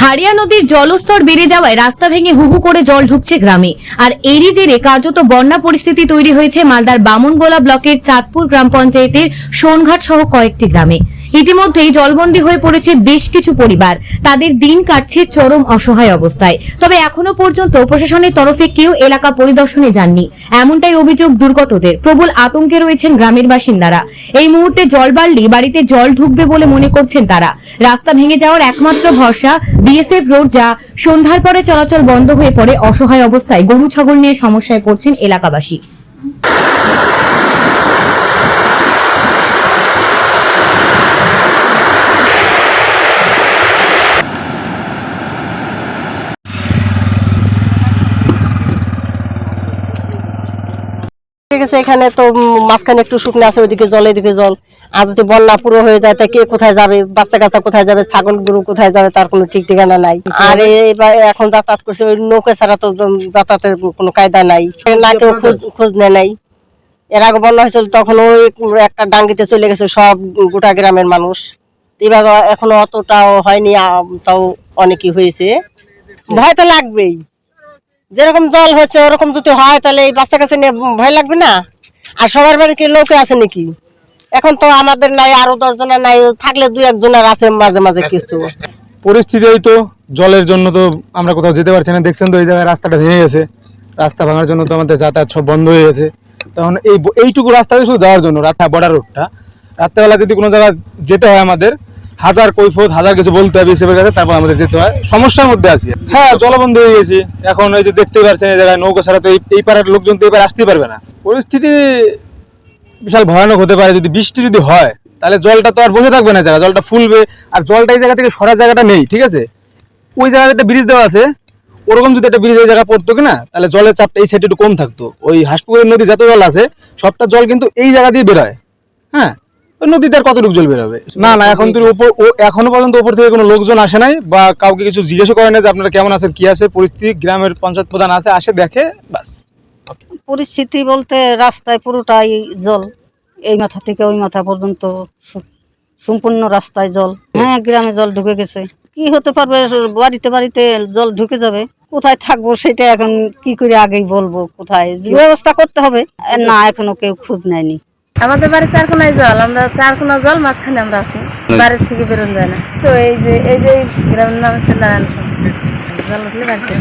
হারিয়া নদীর জলস্তর বেড়ে যাওয়ায় রাস্তা ভেঙে হুহু করে জল ঢুকছে গ্রামে। আর এরই জেরে কার্যত বন্যা পরিস্থিতি তৈরি হয়েছে মালদার বামুনগোলা ব্লকের চাঁদপুর গ্রাম পঞ্চায়েতের সোনঘাট সহ কয়েকটি গ্রামে। ইতিমধ্যেই জলবন্দী হয়ে পড়েছে বেশ কিছু পরিবার, তাদের দিন কাটছে চরম অসহায় অবস্থায়। তবে এখনো পর্যন্ত প্রশাসনের তরফে কেউ এলাকা পরিদর্শনে যাননি, এমনটাই অভিযোগ দুর্গতদের। প্রবল আতঙ্কে রয়েছেন গ্রামের বাসিন্দারা। এই মুহূর্তে জল বাড়লে বাড়িতে জল ঢুকবে বলে মনে করছেন তারা। রাস্তা ভেঙে যাওয়ার একমাত্র ভরসা বিএসএফ রোড, যা সন্ধ্যার পরে চলাচল বন্ধ হয়ে পড়ে। অসহায় অবস্থায় গরু ছাগল নিয়ে সমস্যায় পড়ছেন এলাকাবাসী। ঠিক আছে, এখানে তো মাঝখানে একটু শুকনো আছে, ওইদিকে জল এদিকে জল। আর যদি বন্যা পুরো হয়ে যায় তা কে কোথায় যাবে, বাচ্চা কাচ্চা কোথায় যাবে, ছাগল গরু কোথায় যাবে, তার কোনো ঠিক ঠিকানা নাই। আর এবার এখন যাতায়াত করছে ওই নৌকা ছাড়া তো যাতায়াতের কোনো কায়দা নাই, না কেউ খোঁজ নেয় নাই। এর আগে বন্যা হয়েছিল তখন ওই একটা ডাঙ্গিতে চলে গেছে সব গোটা গ্রামের মানুষ। এবার এখনো অতটাও হয়নি, তাও অনেকই হয়েছে। ভয় তো লাগবেই, যেরকম জল হচ্ছে ওরকম যদি হয় তাহলে এই বাচ্চা কাছে নিয়ে ভয় লাগবে না? আর সবার বাড়ি কি লোকে আছে নাকি? এখন তো আমাদের নাই, আরো 10 জনের নাই, থাকলে 2-1 জনের আছে মাঝে মাঝে কিছু। পরিস্থিতি এই তো, জলের জন্য তো আমরা কোথাও যেতে পারছি না। দেখছেন তো এই জায়গায় রাস্তাটা ভেঙে গেছে, রাস্তা ভাঙার জন্য তো আমাদের যাতায়াত সব বন্ধ হয়ে গেছে। তখন এইটুকু রাস্তা শুধু যাওয়ার জন্য, রাস্তা বর্ডার রোডটা, রাত্রেবেলা যদি কোনো জায়গায় যেতে হয় আমাদের হাজার কৈফত হাজার কিছু বলতে হবে হিসেবে গেছে, তারপর আমাদের যেতে হয়। সমস্যার মধ্যে আছি। হ্যাঁ, জলবন্ধ হয়ে গেছি। এখন ওই যে দেখতেই পাচ্ছেন এই জায়গায় নৌকা ছাড়া তো এই পাড়ার লোকজন তো এবার আসতেই পারবে না। পরিস্থিতি বিশাল ভয়ানক হতে পারে। যদি বৃষ্টি যদি হয় তাহলে জলটা তো আর বসে থাকবে না, জায়গা জলটা ফুলবে। আর জলটা এই জায়গা থেকে সরার জায়গাটা নেই, ঠিক আছে? ওই জায়গায় একটা ব্রিজ দেওয়া আছে, ওরকম যদি একটা ব্রিজ এই জায়গা পড়তো কিনা, তাহলে জলের চাপটা এই সাইডে একটু কম থাকতো। ওই হাঁসপুকুরের নদী যত জল আছে সবটা জল কিন্তু এই জায়গা দিয়ে বেরোয়। হ্যাঁ, ওই নদীতে আর কতটুকু জল বেরোবে? না না, এখন তো এখনো পর্যন্ত উপর থেকে কোনো লোকজন আসে নাই বা কাউকে কিছু জিজ্ঞেস করে না যে আপনারা কেমন আছেন, কি আছে পরিস্থিতি। গ্রামের পঞ্চায়েত প্রধান আসে দেখে, বাস। পরিস্থিতি বলতে রাস্তায় পুরোটাই জল, এই মাথা থেকে ওই মাথা পর্যন্ত সম্পূর্ণ রাস্তায় জল। হ্যাঁ, গ্রামে জল ঢুকে গেছে। কি হতে পারবে, বাড়িতে বাড়িতে জল ঢুকে যাবে। কোথায় থাকবো সেটা এখন কি করে আগেই বলবো, কোথায় ব্যবস্থা করতে হবে। না, এখনো কেউ খোঁজ নেয়নি। আমাদের বাড়ি 4 কোনায় জল, আমরা 4 কোনা জল, মাঝখানে আমরা আছি, বাড়ির থেকে বেরোনো যায় না। তো এই যে গ্রামের নাম হচ্ছে নারায়ণ, জল উঠলে বাড়িতে